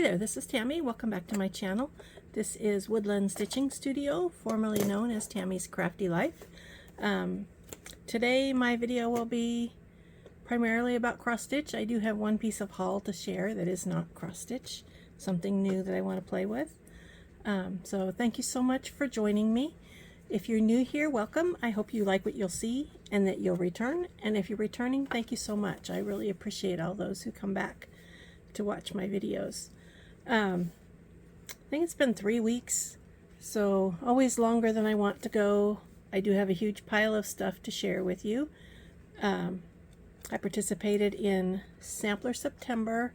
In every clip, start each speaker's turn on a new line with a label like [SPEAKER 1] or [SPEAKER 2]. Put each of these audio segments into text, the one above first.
[SPEAKER 1] there, this is Tammy. Welcome back to my channel. This is Woodland Stitching Studio, formerly known as Tammy's Crafty Life. Today my video will be primarily about cross stitch. I do have one piece of haul to share that is not cross stitch, something new that I want to play with. So thank you so much for joining me. If you're new here, welcome. I hope you like what you'll see and that you'll return. And if you're returning, thank you so much. I really appreciate all those who come back to watch my videos. I think it's been 3 weeks, so always longer than I want to go. I do have a huge pile of stuff to share with you. I participated in Sampler September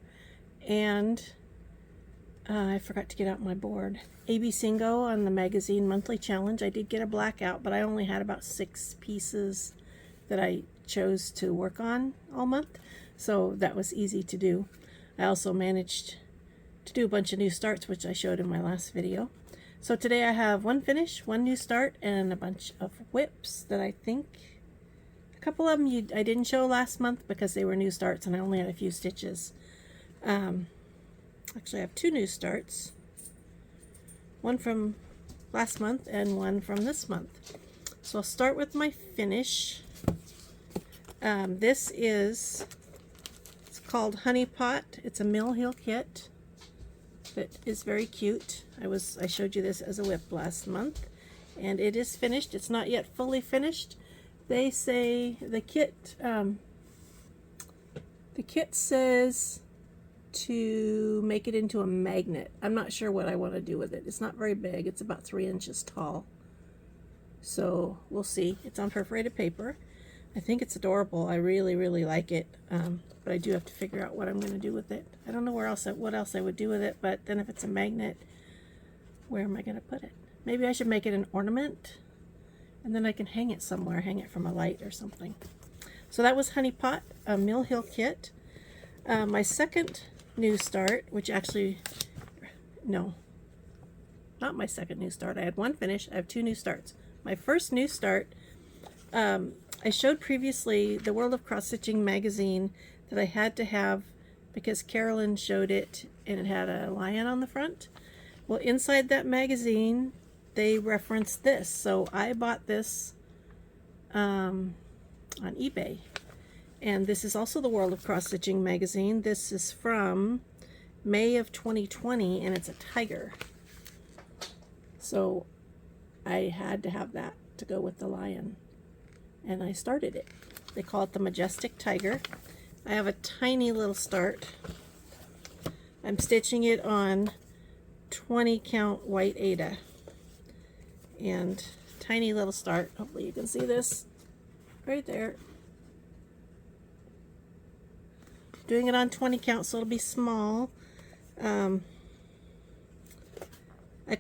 [SPEAKER 1] and I forgot to get out my board. AB Singo on the magazine monthly challenge. I did get a blackout, but I only had about 6 pieces that I chose to work on all month, so that was easy to do. I also managed to do a bunch of new starts, which I showed in my last video. So today I have one finish, one new start, and a bunch of whips that I think, a couple of them I didn't show last month because they were new starts and I only had a few stitches. Actually I have 2 new starts, one from last month and one from this month. So I'll start with my finish. This is called Honey Pot. It's a Mill Hill kit that is very cute. I showed you this as a whip last month, and it is finished. It's not yet fully finished. They say the kit says to make it into a magnet. I'm not sure what I want to do with it. It's not very big. It's about 3 inches tall. So we'll see. It's on perforated paper. I think it's adorable. I really like it, but I do have to figure out what I'm going to do with it. I don't know what else I would do with it, but then if it's a magnet, where am I going to put it? Maybe I should make it an ornament, and then I can hang it somewhere, hang it from a light or something. So that was Honey Pot, a Mill Hill kit. My second new start, which actually, no, not my second new start. I had one finish. I have 2 new starts. My first new start, I showed previously the World of Cross Stitching magazine that I had to have because Carolyn showed it and it had a lion on the front. Well, inside that magazine they referenced this, so I bought this on eBay. And this is also the World of Cross Stitching magazine. This is from May of 2020 and it's a tiger. So I had to have that to go with the lion. And I started it. They call it the Majestic Tiger. I have a tiny little start. I'm stitching it on 20 count white Aida. And tiny little start. Hopefully you can see this right there. Doing it on 20 count, so it'll be small. I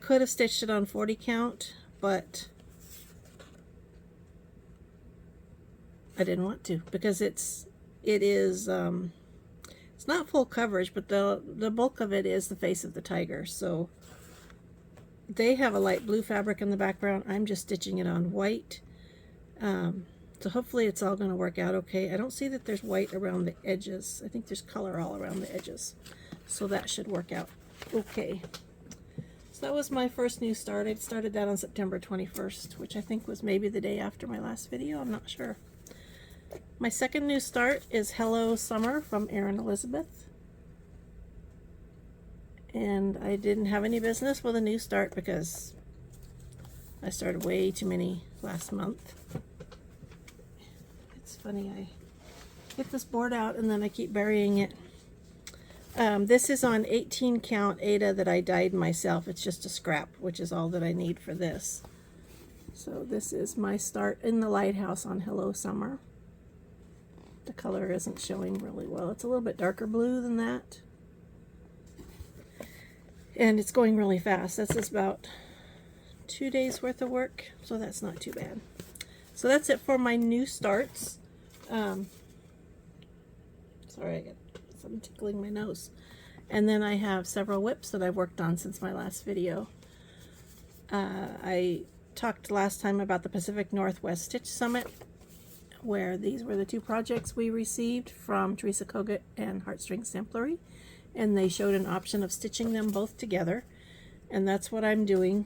[SPEAKER 1] could have stitched it on 40 count, but I didn't want to because it's not full coverage, but the bulk of it is the face of the tiger. So they have a light blue fabric in the background. I'm just stitching it on white. So hopefully it's all going to work out okay. I don't see that there's white around the edges. I think there's color all around the edges. So that should work out okay. So that was my first new start. I started that on September 21st, which I think was maybe the day after my last video. I'm not sure. My second new start is Hello Summer from Erin Elizabeth. And I didn't have any business with a new start because I started way too many last month. It's funny, I get this board out and then I keep burying it. This is on 18 count Aida that I dyed myself. It's just a scrap, which is all that I need for this. So this is my start in the lighthouse on Hello Summer. The color isn't showing really well. It's a little bit darker blue than that. And it's going really fast. This is about 2 days worth of work, so that's not too bad. So that's it for my new starts. Sorry, I got something tickling my nose. And then I have several whips that I've worked on since my last video. I talked last time about the Pacific Northwest Stitch Summit, where these were the 2 projects we received from Teresa Kogut and Heartstring Samplery. and they showed an option of stitching them both together, and that's what I'm doing.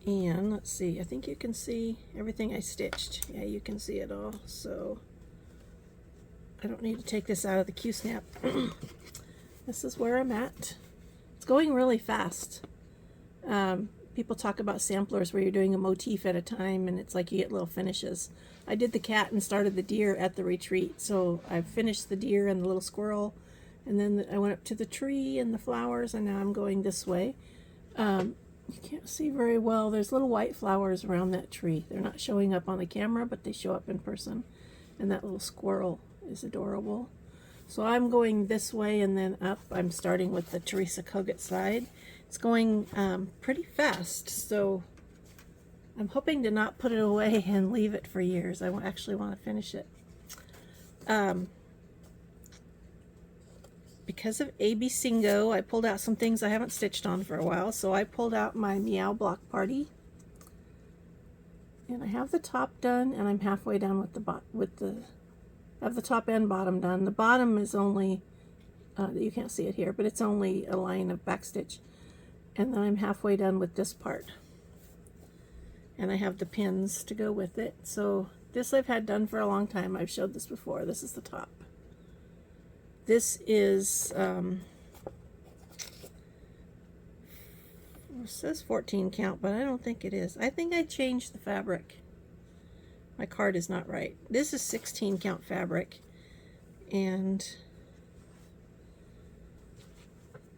[SPEAKER 1] And let's see, I think you can see everything I stitched. Yeah, you can see it all, so I don't need to take this out of the Q-snap. This is where I'm at. It's going really fast. People talk about samplers where you're doing a motif at a time and it's like you get little finishes. I did the cat and started the deer at the retreat, so I finished the deer and the little squirrel, and then I went up to the tree and the flowers, and now I'm going this way. You can't see very well. There's little white flowers around that tree. They're not showing up on the camera, but they show up in person. And that little squirrel is adorable. So I'm going this way and then up. I'm starting with the Teresa Kogut side. It's going pretty fast, so I'm hoping to not put it away and leave it for years. I actually want to finish it. Because of AB Singo, I pulled out some things I haven't stitched on for a while, so I pulled out my Meow Block Party. And I have the top done, and I'm halfway done with I have the top and bottom done. The bottom is only, you can't see it here, but it's only a line of backstitch. And then I'm halfway done with this part. And I have the pins to go with it. So this I've had done for a long time. I've showed this before. This is the top. This is, it says 14 count, but I don't think it is. I think I changed the fabric. My card is not right. This is 16 count fabric, and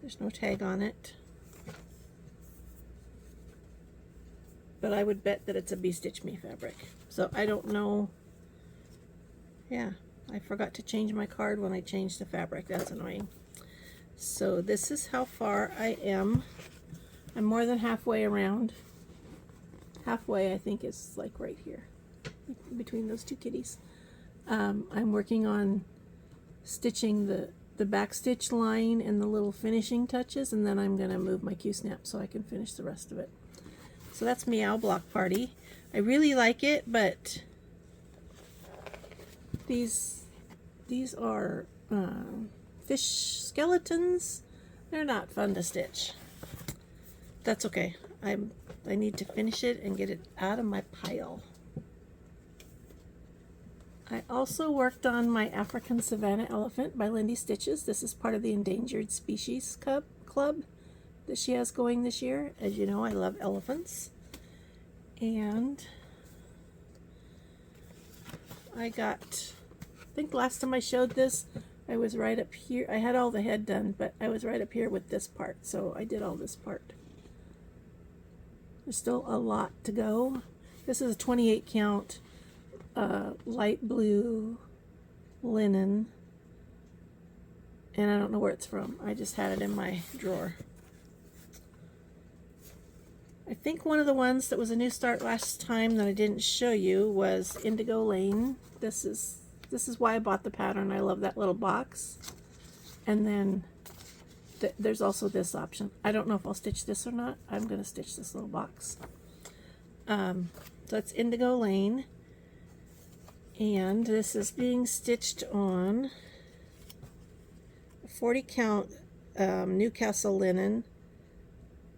[SPEAKER 1] there's no tag on it. But I would bet that it's a Be Stitch Me fabric. So I don't know. Yeah, I forgot to change my card when I changed the fabric. That's annoying. So this is how far I am. I'm more than halfway around. Halfway, I think, is like right here, between those two kitties. I'm working on stitching the back stitch line and the little finishing touches, and then I'm going to move my Q-snap so I can finish the rest of it. So that's Meow Block Party. I really like it, but these are fish skeletons. They're not fun to stitch. That's okay. I need to finish it and get it out of my pile. I also worked on my African Savannah Elephant by Lindy Stitches. This is part of the Endangered Species Club that she has going this year. As you know, I love elephants. And I think last time I showed this, I was right up here. I had all the head done, but I was right up here with this part, so I did all this part. There's still a lot to go. This is a 28 count light blue linen, and I don't know where it's from. I just had it in my drawer. I think one of the ones that was a new start last time that I didn't show you was Indigo Lane. This is why I bought the pattern. I love that little box. And then there's also this option. I don't know if I'll stitch this or not. I'm going to stitch this little box. So that's Indigo Lane. And this is being stitched on 40 count Newcastle linen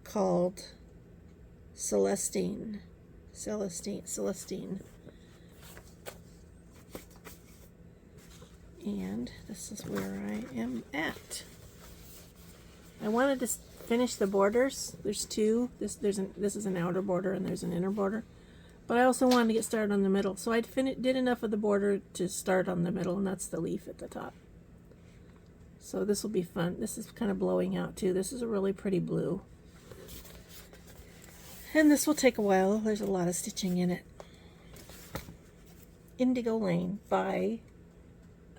[SPEAKER 1] called Celestine. And this is where I am at. I wanted to finish the borders. There's two. This is an outer border and there's an inner border. But I also wanted to get started on the middle. So I did enough of the border to start on the middle, and that's the leaf at the top. So this will be fun. This is kind of blowing out too. This is a really pretty blue. And this will take a while. There's a lot of stitching in it. Indigo Lane by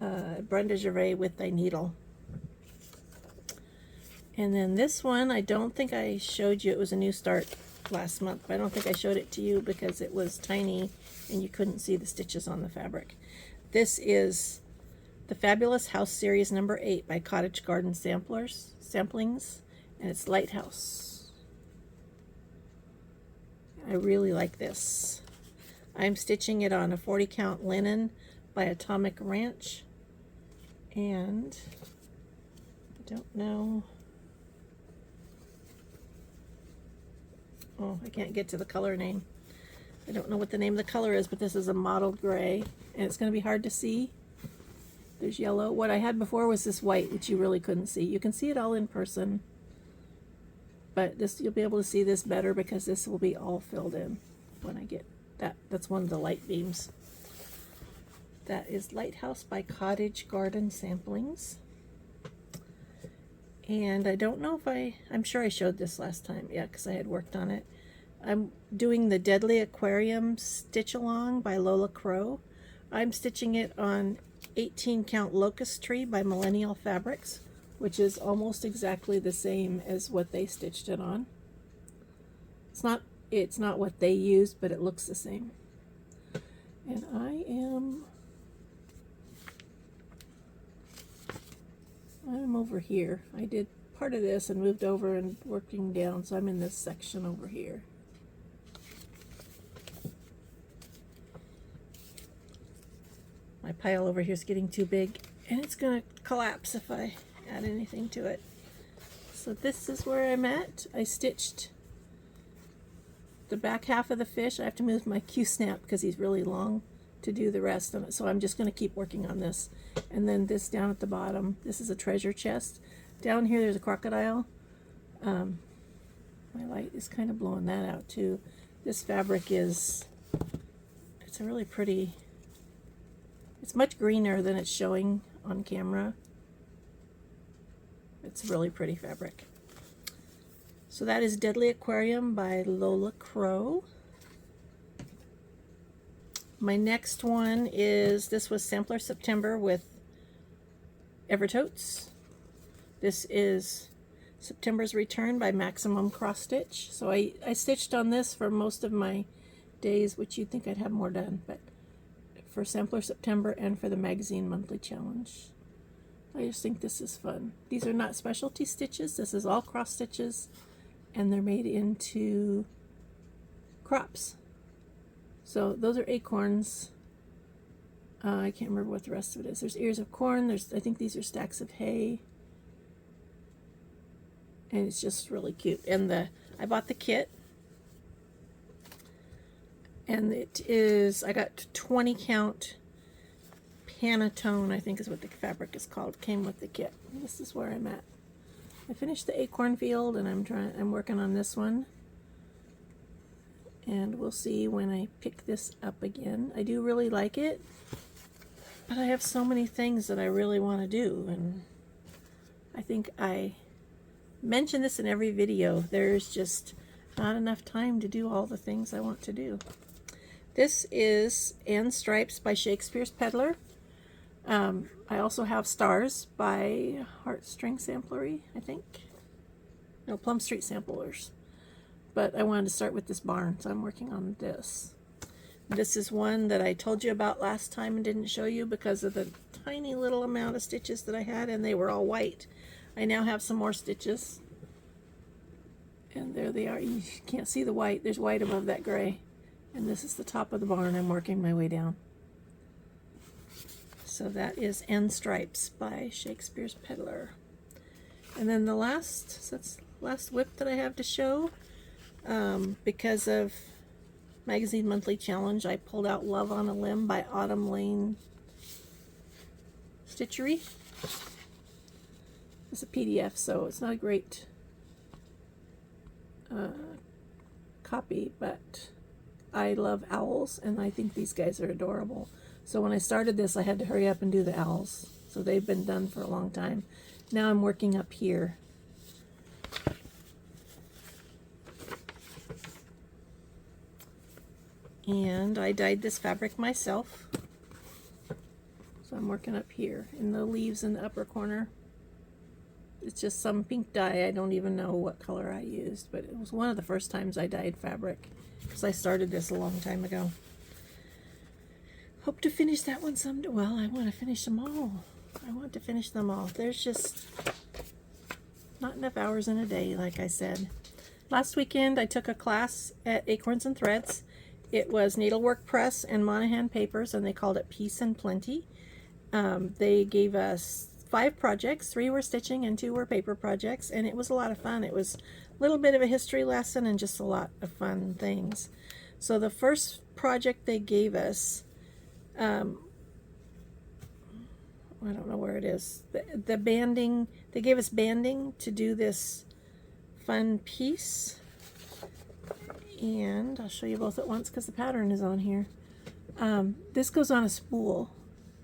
[SPEAKER 1] Brenda Gervais with Thy Needle. And then this one, I don't think I showed you. It was a new start last month, but I don't think I showed it to you because it was tiny and you couldn't see the stitches on the fabric. This is the Fabulous House Series number 8 by Cottage Garden Samplings, and it's Lighthouse. I really like this. I'm stitching it on a 40 count linen by Atomic Ranch, and Don't know. Oh, I can't get to the color name. I don't know what the name of the color is, but this is a mottled gray, and it's going to be hard to see. There's yellow. What I had before was this white, which you really couldn't see. You can see it all in person, but this, you'll be able to see this better because this will be all filled in when I get that. That's one of the light beams. That is Lighthouse by Cottage Garden Samplings. And I don't know if I'm sure I showed this last time, yeah, because I had worked on it. I'm doing the Deadly Aquarium Stitch Along by Lola Crow. I'm stitching it on 18 Count Locust Tree by Millennial Fabrics, which is almost exactly the same as what they stitched it on. It's not what they used, but it looks the same. And I'm over here. I did part of this and moved over and working down, so I'm in this section over here. My pile over here is getting too big, and it's going to collapse if I add anything to it. So this is where I'm at. I stitched the back half of the fish. I have to move my Q-snap because he's really long to do the rest of it. So I'm just going to keep working on this. And then this down at the bottom, this is a treasure chest. Down here there's a crocodile. My light is kind of blowing that out too. This fabric is, it's a really pretty, it's much greener than it's showing on camera. It's a really pretty fabric. So that is Deadly Aquarium by Lola Crow. My next one is, this was Sampler September with Evertotes. This is September's Return by Maximum Cross Stitch. So I stitched on this for most of my days, which you'd think I'd have more done, but for Sampler September and for the Magazine Monthly Challenge. I just think this is fun. These are not specialty stitches. This is all cross stitches, and they're made into crops. So those are acorns. I can't remember what the rest of it is. There's ears of corn. I think these are stacks of hay. And it's just really cute. And I bought the kit. And it is, I got 20 count Pantone, I think is what the fabric is called. Came with the kit. This is where I'm at. I finished the acorn field, and I'm working on this one. And we'll see when I pick this up again. I do really like it, but I have so many things that I really want to do, and I think I mention this in every video. There's just not enough time to do all the things I want to do. This is And Stripes by Shakespeare's Peddler. I also have Stars by Heartstring Samplery, I think. No, Plum Street Samplers. But I wanted to start with this barn, so I'm working on this. This is one that I told you about last time and didn't show you because of the tiny little amount of stitches that I had, and they were all white. I now have some more stitches. And there they are. You can't see the white. There's white above that gray. And this is the top of the barn. I'm working my way down. So that is And Stripes by Shakespeare's Peddler. And then the last whip that I have to show, because of Magazine Monthly Challenge, I pulled out Love on a Limb by Autumn Lane Stitchery. It's a PDF, so it's not a great copy, but I love owls, and I think these guys are adorable. So when I started this, I had to hurry up and do the owls. So they've been done for a long time. Now I'm working up here. And I dyed this fabric myself. So I'm working up here in the leaves in the upper corner. It's just some pink dye. I don't even know what color I used, but it was one of the first times I dyed fabric because I started this a long time ago. Hope to finish that one someday. Well, I want to finish them all. I want to finish them all. There's just not enough hours in a day, like I said. Last weekend, I took a class at Acorns and Threads. It was Needlework Press and Monahan Papers, and they called it Peace and Plenty. They gave us 5 projects. 3 were stitching and 2 were paper projects, and it was a lot of fun. It was a little bit of a history lesson and just a lot of fun things. So the first project they gave us, I don't know where it is, the banding, they gave us banding to do this fun piece, and I'll show you both at once because the pattern is on here. This goes on a spool,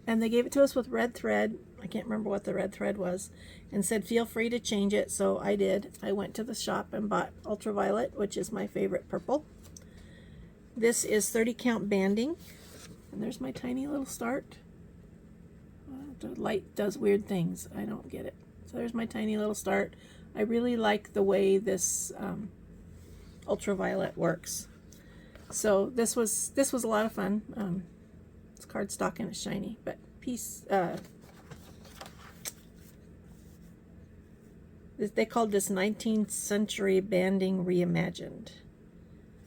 [SPEAKER 1] and they gave it to us with red thread. I can't remember what the red thread was, and said feel free to change it, so I did. I went to the shop and bought ultraviolet, which is my favorite purple. This is 30 count banding, and there's my tiny little start. The light does weird things. I don't get it. So there's my tiny little start. I really like the way this ultraviolet works. So this was a lot of fun. It's cardstock and it's shiny, but they called this 19th century banding reimagined.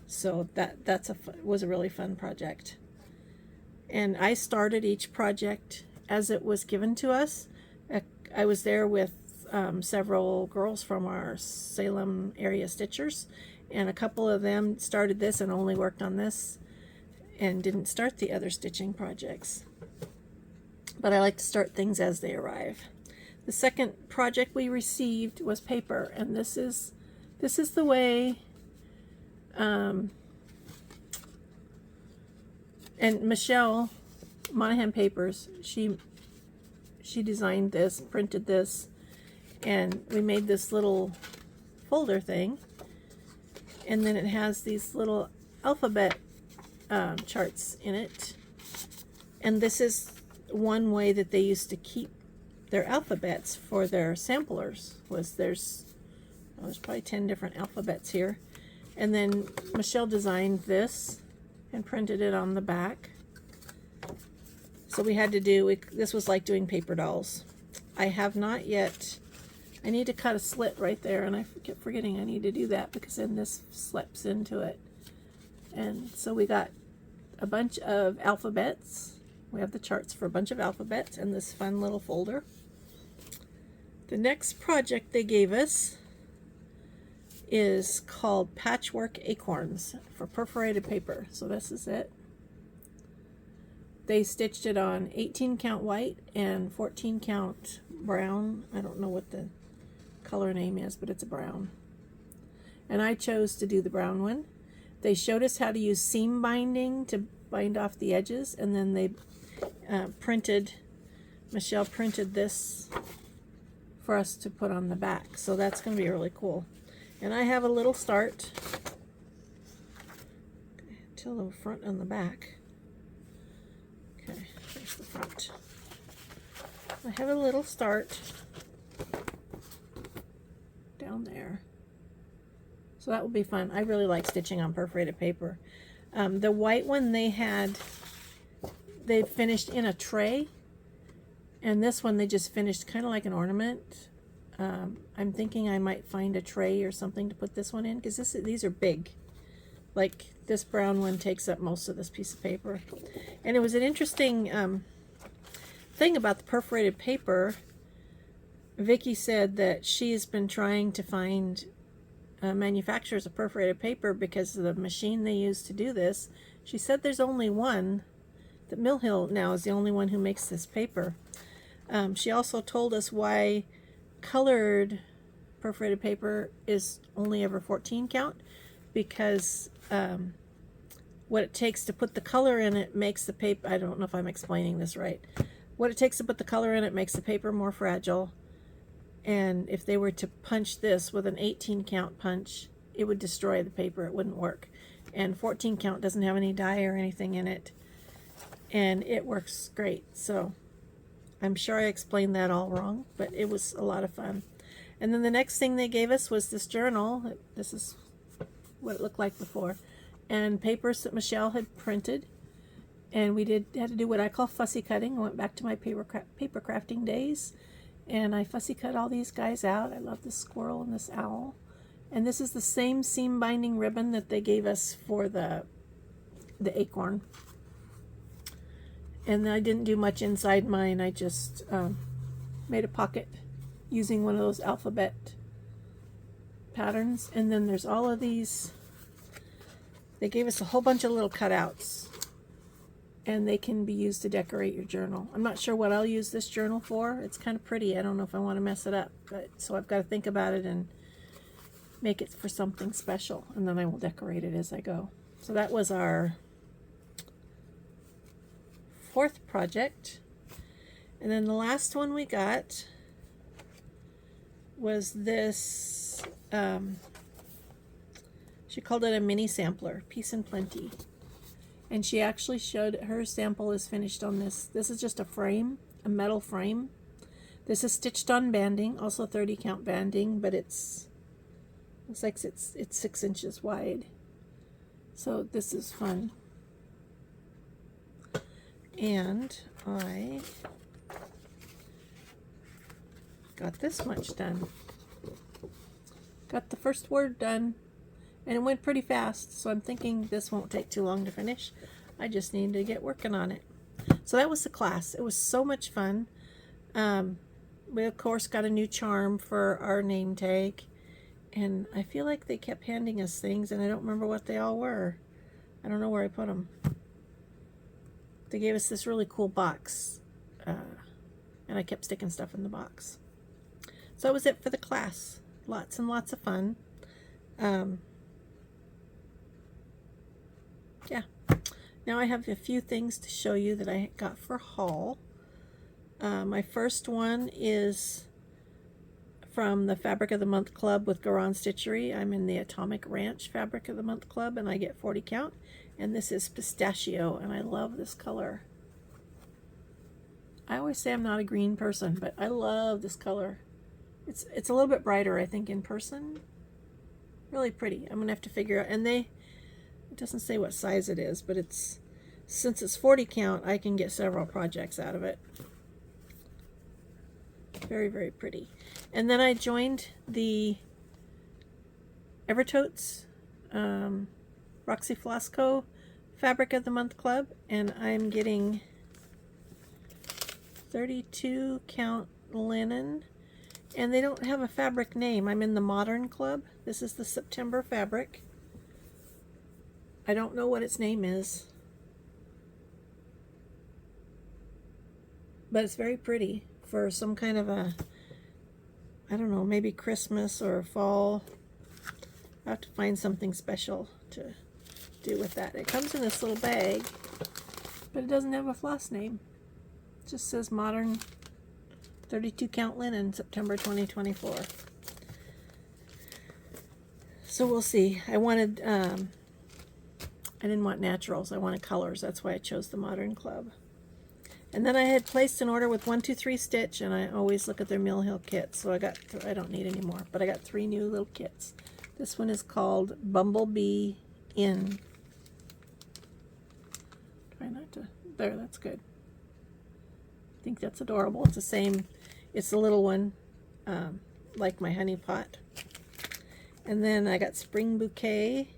[SPEAKER 1] So that was a really fun project. And I started each project as it was given to us. I was there with several girls from our Salem area stitchers, and a couple of them started this and only worked on this and didn't start the other stitching projects. But I like to start things as they arrive. The second project we received was paper, and this is the way and Michelle Monahan Papers, she designed this, printed this, and we made this little folder thing, and then it has these little alphabet charts in it, and this is one way that they used to keep their alphabets for their samplers. There's probably 10 different alphabets here, and then Michelle designed this and printed it on the back. So we had to do, this was like doing paper dolls. I have not yet, I need to cut a slit right there, and I kept forgetting I need to do that because then this slips into it. And so we got a bunch of alphabets. We have the charts for a bunch of alphabets and this fun little folder. The next project they gave us is called Patchwork Acorns for perforated paper. So this is it. They stitched it on 18 count white and 14 count brown. I don't know what the color name is, but it's a brown. And I chose to do the brown one. They showed us how to use seam binding to bind off the edges, and then they Michelle printed this for us to put on the back. So that's going to be really cool. And I have a little start till the front and the back. Okay, there's the front. I have a little start down there. So that will be fun. I really like stitching on perforated paper. The white one they finished in a tray, and this one they just finished kind of like an ornament. I'm thinking I might find a tray or something to put this one in, because these are big. Like this brown one takes up most of this piece of paper. And it was an interesting thing about the perforated paper. Vicki said that she's been trying to find manufacturers of perforated paper because of the machine they use to do this. She said there's only one. That Mill Hill now is the only one who makes this paper. She also told us why colored perforated paper is only ever 14 count, because what it takes to put the color in it makes the paper, I don't know if I'm explaining this right, what it takes to put the color in it makes the paper more fragile, and if they were to punch this with an 18 count punch, it would destroy the paper, it wouldn't work. And 14 count doesn't have any dye or anything in it, and it works great. So I'm sure I explained that all wrong, but it was a lot of fun. And then the next thing they gave us was this journal. This is what it looked like before, and papers that Michelle had printed, and we had to do what I call fussy cutting. I went back to my paper crafting days, and I fussy cut all these guys out. I love this squirrel and this owl, and this is the same seam binding ribbon that they gave us for the acorn. And I didn't do much inside mine. I just made a pocket using one of those alphabet patterns. And then there's all of these. They gave us a whole bunch of little cutouts, and they can be used to decorate your journal. I'm not sure what I'll use this journal for. It's kind of pretty. I don't know if I want to mess it up, but so I've got to think about it and make it for something special, and then I will decorate it as I go. So that was our 4th project. And then the last one we got was this, she called it a mini sampler, Peace and Plenty. And she actually showed her sample is finished on this. This is just a frame, a metal frame. This is stitched on banding, also 30 count banding, but it's looks like it's 6 inches wide. So this is fun. And I got this much done. Got the first word done, and it went pretty fast, so I'm thinking this won't take too long to finish. I just need to get working on it. So that was the class. It was so much fun. We of course got a new charm for our name tag, and I feel like they kept handing us things, and I don't remember what they all were. I don't know where I put them. They gave us this really cool box, and I kept sticking stuff in the box. So that was it for the class. Lots and lots of fun. Yeah. Now I have a few things to show you that I got for haul. My first one is from the Fabric of the Month Club with Garon Stitchery. I'm in the Atomic Ranch Fabric of the Month Club, and I get 40 count. And this is pistachio, and I love this color. I always say I'm not a green person, but I love this color. It's a little bit brighter, I think, in person. Really pretty. I'm gonna have to figure out, and it doesn't say what size it is, but since it's 40 count, I can get several projects out of it. Very, very pretty. And then I joined the Evertotes Roxy Flosco Fabric of the Month Club, and I'm getting 32 count linen, and they don't have a fabric name. I'm in the Modern Club. This is the September fabric. I don't know what its name is, but it's very pretty for some kind of a, I don't know, maybe Christmas or fall. I have to find something special to do with that. It comes in this little bag, but it doesn't have a floss name. It just says Modern 32 count linen, September 2024. So we'll see. I didn't want naturals. I wanted colors. That's why I chose the Modern Club. And then I had placed an order with 123 Stitch, and I always look at their Mill Hill kits. So I don't need any more, but I got 3 new little kits. This one is called Bumblebee Inn. Try not to, there, that's good. I think that's adorable. It's the same, it's a little one, like my honey pot. And then I got Spring Bouquet.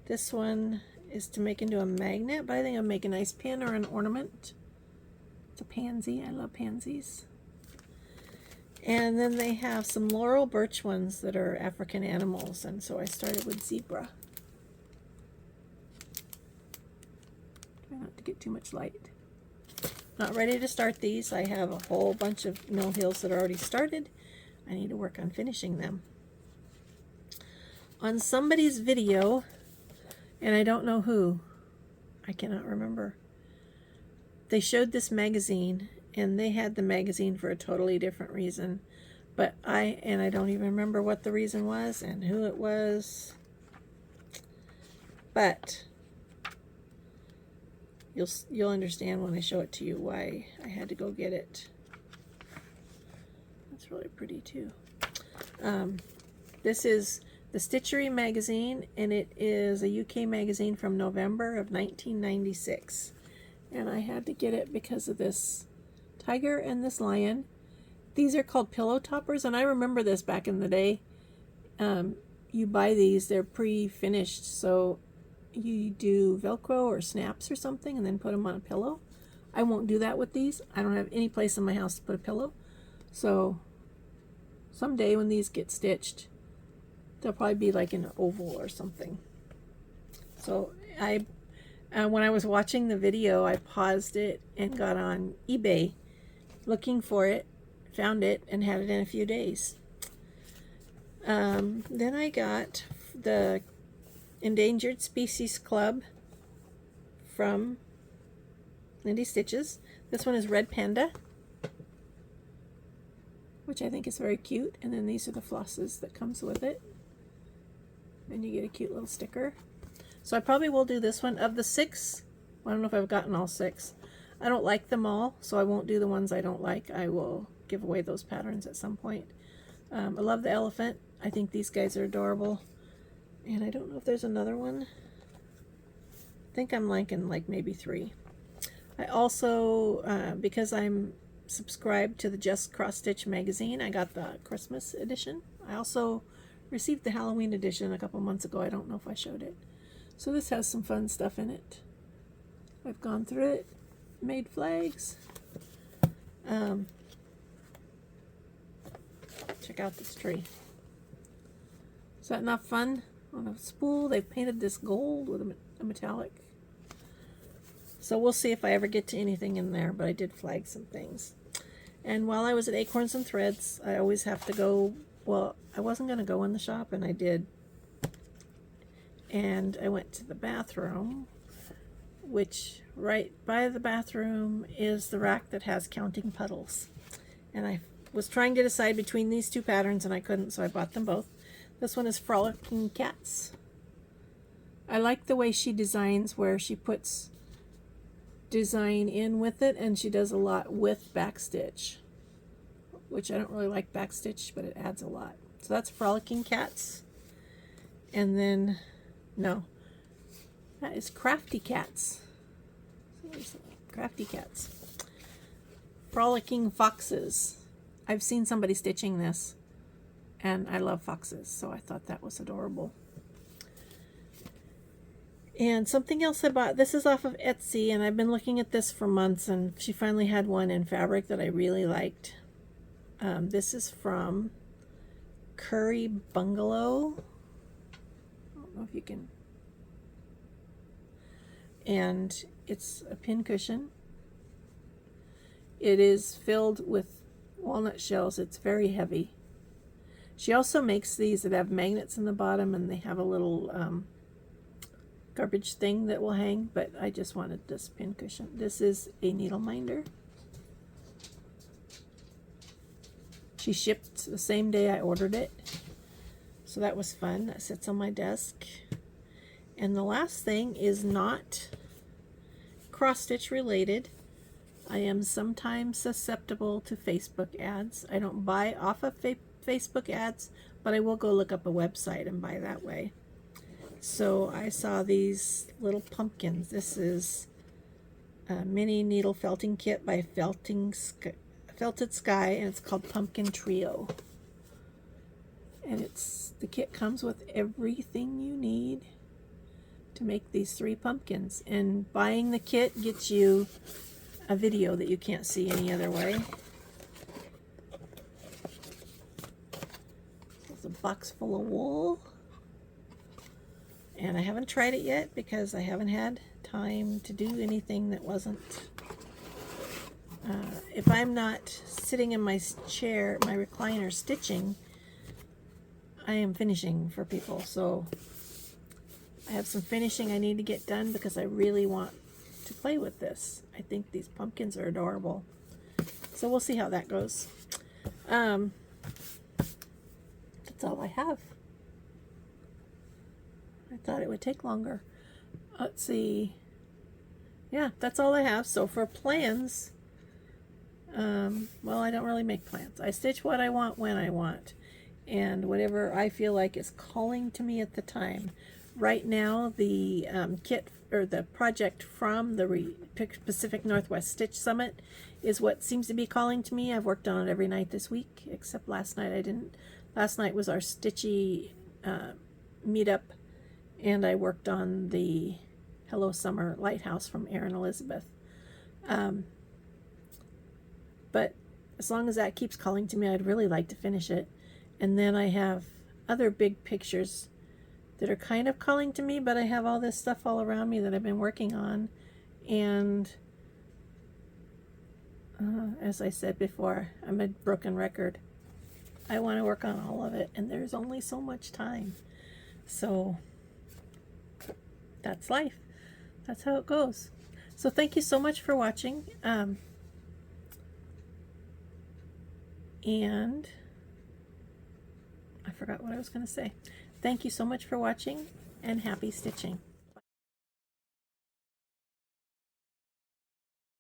[SPEAKER 1] This one is to make into a magnet, but I think I'll make a nice pin or an ornament. It's a pansy. I love pansies. And then they have some Laurel Birch ones that are African animals, and so I started with zebra. Try not to get too much light. Not ready to start these. I have a whole bunch of Mill Hills that are already started. I need to work on finishing them. On somebody's video, and I don't know who, I cannot remember, they showed this magazine, and they had the magazine for a totally different reason, but I don't even remember what the reason was and who it was, but you'll understand when I show it to you why I had to go get it. That's really pretty too. This is the Stitchery magazine, and it is a UK magazine from November of 1996, and I had to get it because of this tiger and this lion. These are called pillow toppers, and I remember this back in the day. You buy these, they're pre-finished, so you do Velcro or snaps or something and then put them on a pillow. I won't do that with these. I don't have any place in my house to put a pillow, So someday when these get stitched, they'll probably be like an oval or something. So when I was watching the video, I paused it and got on eBay looking for it, found it, and had it in a few days. Then I got the Endangered Species Club from Lindy Stitches. This one is Red Panda, which I think is very cute. And then these are the flosses that comes with it. And you get a cute little sticker. So I probably will do this one. Of the 6, I don't know if I've gotten all 6. I don't like them all, so I won't do the ones I don't like. I will give away those patterns at some point. I love the elephant. I think these guys are adorable. And I don't know if there's another one. I think I'm liking like maybe 3. I also, because I'm subscribed to the Just Cross Stitch magazine, I got the Christmas edition. I also received the Halloween edition a couple months ago. I don't know if I showed it. So this has some fun stuff in it. I've gone through it, made flags. Check out this tree. Is that not fun? On a spool, they've painted this gold with a metallic. So we'll see if I ever get to anything in there, but I did flag some things. And while I was at Acorns and Threads, I always have to go, well, I wasn't going to go in the shop, and I did. And I went to the bathroom, which right by the bathroom is the rack that has counting puddles. And I was trying to decide between these 2 patterns, and I couldn't, so I bought them both. This one is Frolicking Cats. I like the way she designs, where she puts design in with it, and she does a lot with backstitch, which I don't really like backstitch, but it adds a lot. So that's Frolicking Cats. And then, no, that is Crafty Cats. Crafty Cats. Frolicking Foxes. I've seen somebody stitching this, and I love foxes, so I thought that was adorable. And something else I bought, this is off of Etsy, and I've been looking at this for months, and she finally had one in fabric that I really liked. This is from Curry Bungalow. I don't know if you can. And it's a pin cushion. It is filled with walnut shells. It's very heavy. She also makes these that have magnets in the bottom, and they have a little garbage thing that will hang, but I just wanted this pin cushion. This is a needle minder. She shipped the same day I ordered it, so that was fun. That sits on my desk. And the last thing is not cross stitch related. I am sometimes susceptible to Facebook ads. I don't buy off of Facebook ads, but I will go look up a website and buy that way. So I saw these little pumpkins. This is a mini needle felting kit by Felted Sky, and it's called Pumpkin Trio. And the kit comes with everything you need to make these 3 pumpkins. And buying the kit gets you a video that you can't see any other way. It's a box full of wool. And I haven't tried it yet because I haven't had time to do anything that wasn't... if I'm not sitting in my chair, my recliner, stitching, I am finishing for people. So I have some finishing I need to get done because I really want to play with this. I think these pumpkins are adorable. So we'll see how that goes. That's all I have. I thought it would take longer. Let's see. Yeah, that's all I have. So for plans, well, I don't really make plans. I stitch what I want when I want, and whatever I feel like is calling to me at the time. Right now, the kit or the project from the Pacific Northwest Stitch Summit is what seems to be calling to me. I've worked on it every night this week, except last night I didn't. Last night was our Stitchy meetup, and I worked on the Hello Summer Lighthouse from Erin Elizabeth. But as long as that keeps calling to me, I'd really like to finish it. And then I have other big pictures that are kind of calling to me, but I have all this stuff all around me that I've been working on. And as I said before, I'm a broken record. I want to work on all of it, and there's only so much time. So that's life. That's how it goes. So thank you so much for watching. And I forgot what I was going to say. Thank you so much for watching, and happy stitching.